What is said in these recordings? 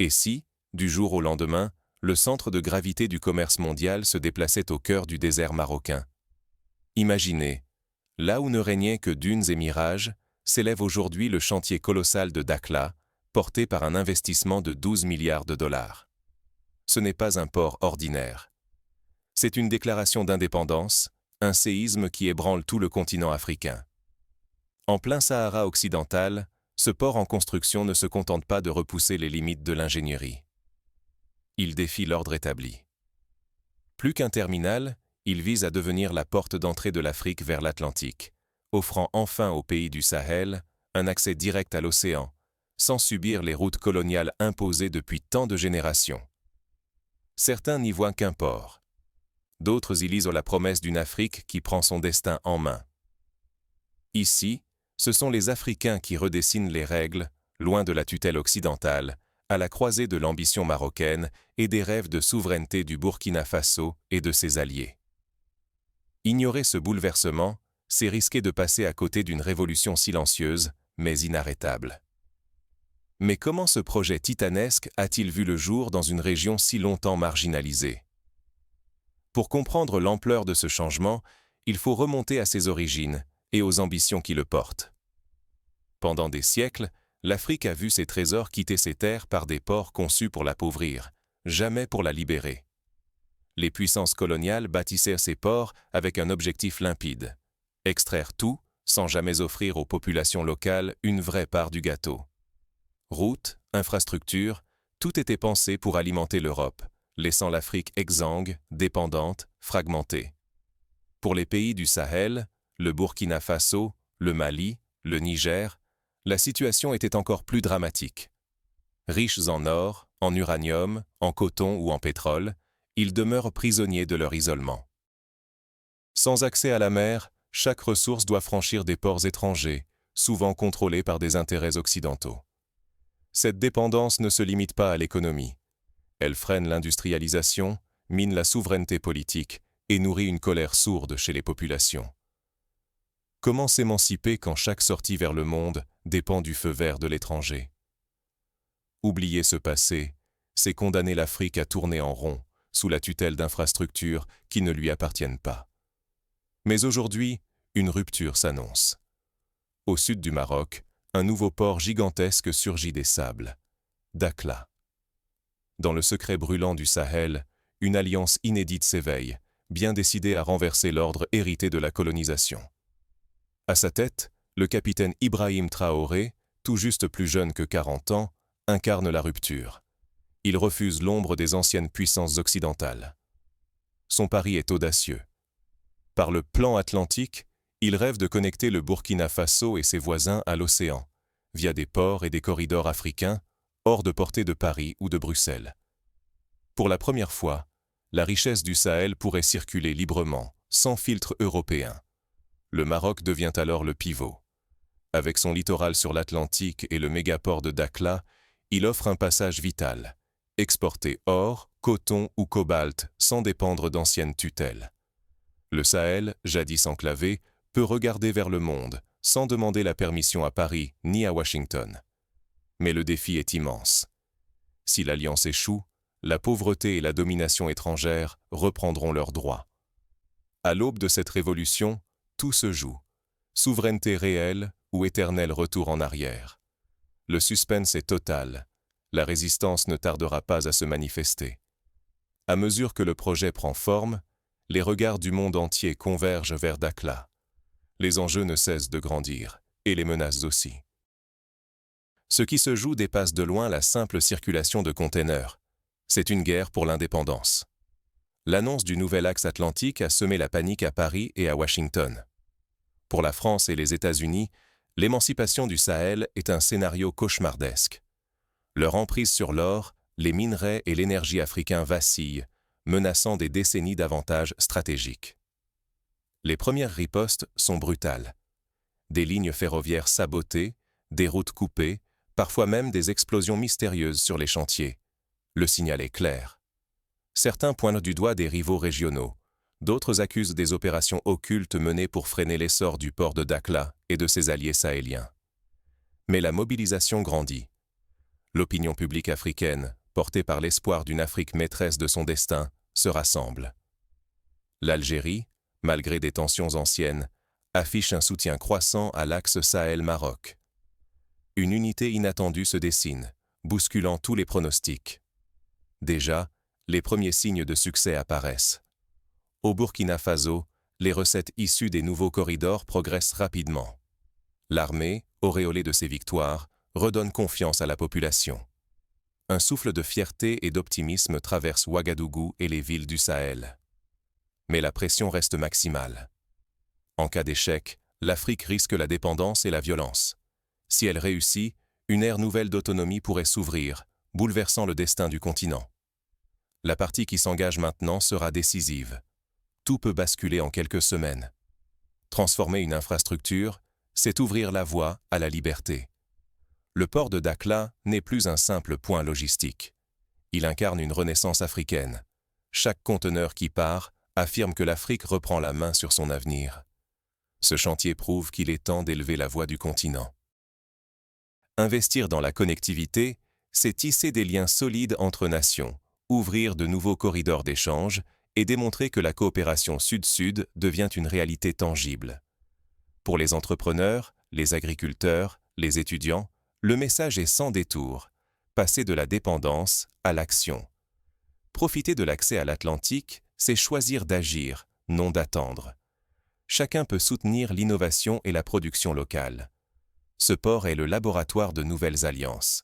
Et si, du jour au lendemain, le centre de gravité du commerce mondial se déplaçait au cœur du désert marocain? Imaginez, là où ne régnaient que dunes et mirages, s'élève aujourd'hui le chantier colossal de Dakhla, porté par un investissement de 12 milliards de dollars. Ce n'est pas un port ordinaire. C'est une déclaration d'indépendance, un séisme qui ébranle tout le continent africain. En plein Sahara occidental, ce port en construction ne se contente pas de repousser les limites de l'ingénierie. Il défie l'ordre établi. Plus qu'un terminal, il vise à devenir la porte d'entrée de l'Afrique vers l'Atlantique, offrant enfin aux pays du Sahel un accès direct à l'océan, sans subir les routes coloniales imposées depuis tant de générations. Certains n'y voient qu'un port. D'autres y lisent la promesse d'une Afrique qui prend son destin en main. Ici, ce sont les Africains qui redessinent les règles, loin de la tutelle occidentale, à la croisée de l'ambition marocaine et des rêves de souveraineté du Burkina Faso et de ses alliés. Ignorer ce bouleversement, c'est risquer de passer à côté d'une révolution silencieuse, mais inarrêtable. Mais comment ce projet titanesque a-t-il vu le jour dans une région si longtemps marginalisée? Pour comprendre l'ampleur de ce changement, il faut remonter à ses origines et aux ambitions qui le portent. Pendant des siècles, l'Afrique a vu ses trésors quitter ses terres par des ports conçus pour l'appauvrir, jamais pour la libérer. Les puissances coloniales bâtissaient ces ports avec un objectif limpide: extraire tout sans jamais offrir aux populations locales une vraie part du gâteau. Routes, infrastructures, tout était pensé pour alimenter l'Europe, laissant l'Afrique exsangue, dépendante, fragmentée. Pour les pays du Sahel, le Burkina Faso, le Mali, le Niger, la situation était encore plus dramatique. Riches en or, en uranium, en coton ou en pétrole, ils demeurent prisonniers de leur isolement. Sans accès à la mer, chaque ressource doit franchir des ports étrangers, souvent contrôlés par des intérêts occidentaux. Cette dépendance ne se limite pas à l'économie. Elle freine l'industrialisation, mine la souveraineté politique et nourrit une colère sourde chez les populations. Comment s'émanciper quand chaque sortie vers le monde dépend du feu vert de l'étranger? Oublier ce passé, c'est condamner l'Afrique à tourner en rond, sous la tutelle d'infrastructures qui ne lui appartiennent pas. Mais aujourd'hui, une rupture s'annonce. Au sud du Maroc, un nouveau port gigantesque surgit des sables, Dakhla. Dans le secret brûlant du Sahel, une alliance inédite s'éveille, bien décidée à renverser l'ordre hérité de la colonisation. À sa tête, le capitaine Ibrahim Traoré, tout juste plus jeune que 40 ans, incarne la rupture. Il refuse l'ombre des anciennes puissances occidentales. Son pari est audacieux. Par le plan atlantique, il rêve de connecter le Burkina Faso et ses voisins à l'océan, via des ports et des corridors africains, hors de portée de Paris ou de Bruxelles. Pour la première fois, la richesse du Sahel pourrait circuler librement, sans filtre européen. Le Maroc devient alors le pivot. Avec son littoral sur l'Atlantique et le mégaport de Dakhla, il offre un passage vital: exporter or, coton ou cobalt sans dépendre d'anciennes tutelles. Le Sahel, jadis enclavé, peut regarder vers le monde, sans demander la permission à Paris ni à Washington. Mais le défi est immense. Si l'alliance échoue, la pauvreté et la domination étrangère reprendront leurs droits. À l'aube de cette révolution, tout se joue. Souveraineté réelle ou éternel retour en arrière. Le suspense est total. La résistance ne tardera pas à se manifester. À mesure que le projet prend forme, les regards du monde entier convergent vers Dakhla. Les enjeux ne cessent de grandir, et les menaces aussi. Ce qui se joue dépasse de loin la simple circulation de containers. C'est une guerre pour l'indépendance. L'annonce du nouvel axe atlantique a semé la panique à Paris et à Washington. Pour la France et les États-Unis, l'émancipation du Sahel est un scénario cauchemardesque. Leur emprise sur l'or, les minerais et l'énergie africains vacillent, menaçant des décennies d'avantages stratégiques. Les premières ripostes sont brutales. Des lignes ferroviaires sabotées, des routes coupées, parfois même des explosions mystérieuses sur les chantiers. Le signal est clair. Certains pointent du doigt des rivaux régionaux. D'autres accusent des opérations occultes menées pour freiner l'essor du port de Dakhla et de ses alliés sahéliens. Mais la mobilisation grandit. L'opinion publique africaine, portée par l'espoir d'une Afrique maîtresse de son destin, se rassemble. L'Algérie, malgré des tensions anciennes, affiche un soutien croissant à l'axe Sahel-Maroc. Une unité inattendue se dessine, bousculant tous les pronostics. Déjà, les premiers signes de succès apparaissent. Au Burkina Faso, les recettes issues des nouveaux corridors progressent rapidement. L'armée, auréolée de ses victoires, redonne confiance à la population. Un souffle de fierté et d'optimisme traverse Ouagadougou et les villes du Sahel. Mais la pression reste maximale. En cas d'échec, l'Afrique risque la dépendance et la violence. Si elle réussit, une ère nouvelle d'autonomie pourrait s'ouvrir, bouleversant le destin du continent. La partie qui s'engage maintenant sera décisive. Tout peut basculer en quelques semaines. Transformer une infrastructure, c'est ouvrir la voie à la liberté. Le port de Dakhla n'est plus un simple point logistique. Il incarne une renaissance africaine. Chaque conteneur qui part affirme que l'Afrique reprend la main sur son avenir. Ce chantier prouve qu'il est temps d'élever la voix du continent. Investir dans la connectivité, c'est tisser des liens solides entre nations, ouvrir de nouveaux corridors d'échange et démontrer que la coopération Sud-Sud devient une réalité tangible. Pour les entrepreneurs, les agriculteurs, les étudiants, le message est sans détour, passer de la dépendance à l'action. Profiter de l'accès à l'Atlantique, c'est choisir d'agir, non d'attendre. Chacun peut soutenir l'innovation et la production locale. Ce port est le laboratoire de nouvelles alliances.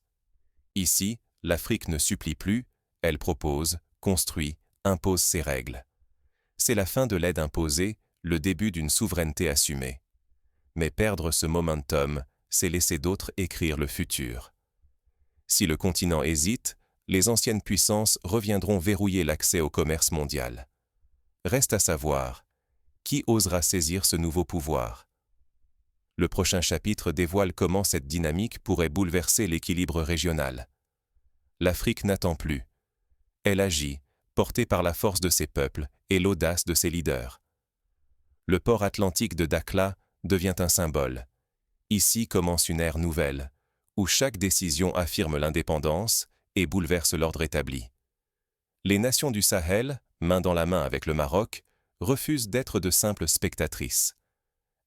Ici, l'Afrique ne supplie plus, elle propose, construit, impose ses règles. C'est la fin de l'aide imposée, le début d'une souveraineté assumée. Mais perdre ce momentum, c'est laisser d'autres écrire le futur. Si le continent hésite, les anciennes puissances reviendront verrouiller l'accès au commerce mondial. Reste à savoir, qui osera saisir ce nouveau pouvoir? Le prochain chapitre dévoile comment cette dynamique pourrait bouleverser l'équilibre régional. L'Afrique n'attend plus. Elle agit, portée par la force de ses peuples et l'audace de ses leaders. Le port atlantique de Dakhla devient un symbole. Ici commence une ère nouvelle, où chaque décision affirme l'indépendance et bouleverse l'ordre établi. Les nations du Sahel, main dans la main avec le Maroc, refusent d'être de simples spectatrices.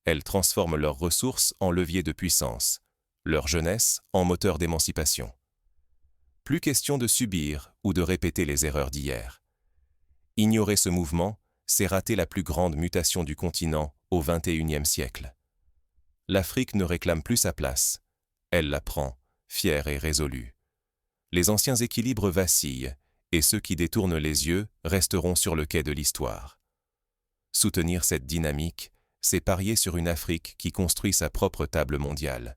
Elles transforment leurs ressources en levier de puissance, leur jeunesse en moteur d'émancipation. Plus question de subir ou de répéter les erreurs d'hier. Ignorer ce mouvement, c'est rater la plus grande mutation du continent au XXIe siècle. L'Afrique ne réclame plus sa place. Elle la prend, fière et résolue. Les anciens équilibres vacillent, et ceux qui détournent les yeux resteront sur le quai de l'histoire. Soutenir cette dynamique, c'est parier sur une Afrique qui construit sa propre table mondiale.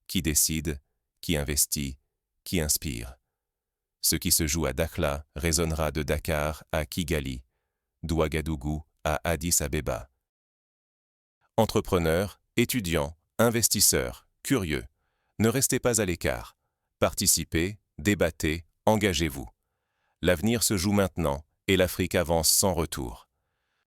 Qui décide, qui investit, qui inspire. Ce qui se joue à Dakhla résonnera de Dakar à Kigali, d'Ouagadougou à Addis Abeba. Entrepreneurs, étudiants, investisseurs, curieux, ne restez pas à l'écart. Participez, débattez, engagez-vous. L'avenir se joue maintenant et l'Afrique avance sans retour.